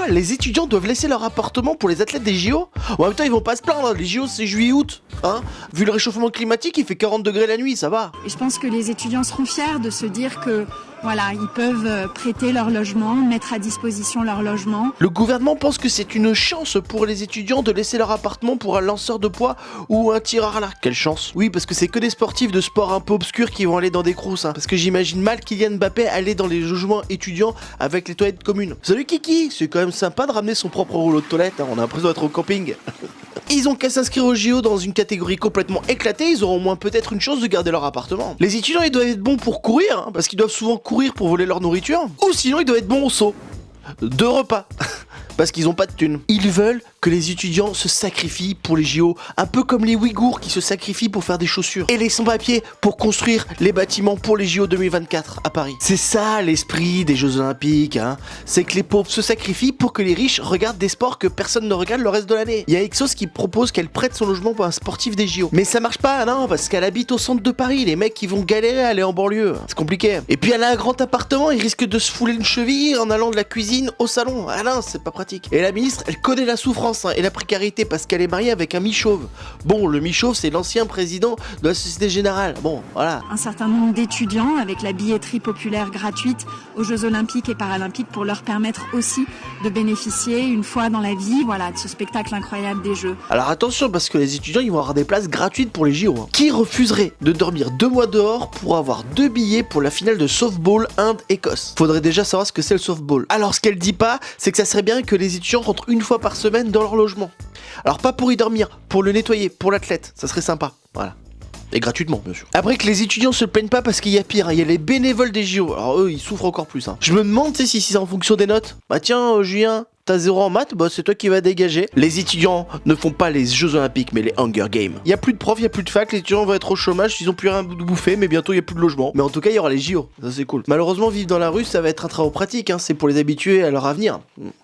Quoi? Les étudiants doivent laisser leur appartement pour les athlètes des JO? En même temps, ils vont pas se plaindre, les JO c'est juillet-août, hein? Vu le réchauffement climatique, il fait 40 degrés la nuit, ça va. Et je pense que les étudiants seront fiers de se dire que voilà, ils peuvent prêter leur logement, mettre à disposition leur logement. Le gouvernement pense que c'est une chance pour les étudiants de laisser leur appartement pour un lanceur de poids ou un tireur à l'arc. Quelle chance. Oui, parce que c'est que des sportifs de sport un peu obscurs qui vont aller dans des crousses, hein. Parce que j'imagine mal Kylian Mbappé aller dans les logements étudiants avec les toilettes communes. Salut Kiki, c'est quand même sympa de ramener son propre rouleau de toilette, hein. On a l'impression d'être au camping. Ils ont qu'à s'inscrire au JO dans une catégorie complètement éclatée, ils auront au moins peut-être une chance de garder leur appartement. Les étudiants, ils doivent être bons pour courir, hein, parce qu'ils doivent souvent courir pour voler leur nourriture, ou sinon ils doivent être bons au saut. 2 repas. Parce qu'ils ont pas de thunes. Ils veulent que les étudiants se sacrifient pour les JO, un peu comme les Ouïghours qui se sacrifient pour faire des chaussures, et les sans-papiers pour construire les bâtiments pour les JO 2024 à Paris. C'est ça l'esprit des Jeux Olympiques, hein. C'est que les pauvres se sacrifient pour que les riches regardent des sports que personne ne regarde le reste de l'année. Il y a Exos qui propose qu'elle prête son logement pour un sportif des JO. Mais ça marche pas, non, parce qu'elle habite au centre de Paris, les mecs ils vont galérer à aller en banlieue. C'est compliqué. Et puis elle a un grand appartement, il risque de se fouler une cheville en allant de la cuisine au salon. Ah non, c'est pas pratique. Et la ministre, elle connaît la souffrance, hein, et la précarité parce qu'elle est mariée avec un mi-chauve. Bon, le mi-chauve, c'est l'ancien président de la Société Générale. Bon, voilà. Un certain nombre d'étudiants avec la billetterie populaire gratuite aux Jeux Olympiques et Paralympiques pour leur permettre aussi de bénéficier une fois dans la vie, voilà, de ce spectacle incroyable des Jeux. Alors attention, parce que les étudiants, ils vont avoir des places gratuites pour les JO. Hein. Qui refuserait de dormir 2 mois dehors pour avoir 2 billets pour la finale de softball Inde-Écosse? Faudrait déjà savoir ce que c'est le softball. Alors ce qu'elle dit pas, c'est que ça serait bien que les étudiants rentrent une fois par semaine dans leur logement. Alors pas pour y dormir, pour le nettoyer, pour l'athlète, ça serait sympa, voilà. Et gratuitement, bien sûr. Après que les étudiants se plaignent pas parce qu'il y a pire, hein. Il y a les bénévoles des JO, alors eux ils souffrent encore plus. Hein. Je me demande si c'est en fonction des notes. Bah tiens Julien, t'as 0 en maths, bah c'est toi qui vas dégager. Les étudiants ne font pas les Jeux Olympiques mais les Hunger Games. Il y a plus de profs, il y a plus de fac, les étudiants vont être au chômage, ils ont plus rien de bouffer, mais bientôt il y a plus de logement. Mais en tout cas il y aura les JO, ça c'est cool. Malheureusement vivre dans la rue ça va être un travail pratique, hein. C'est pour les habituer à leur avenir.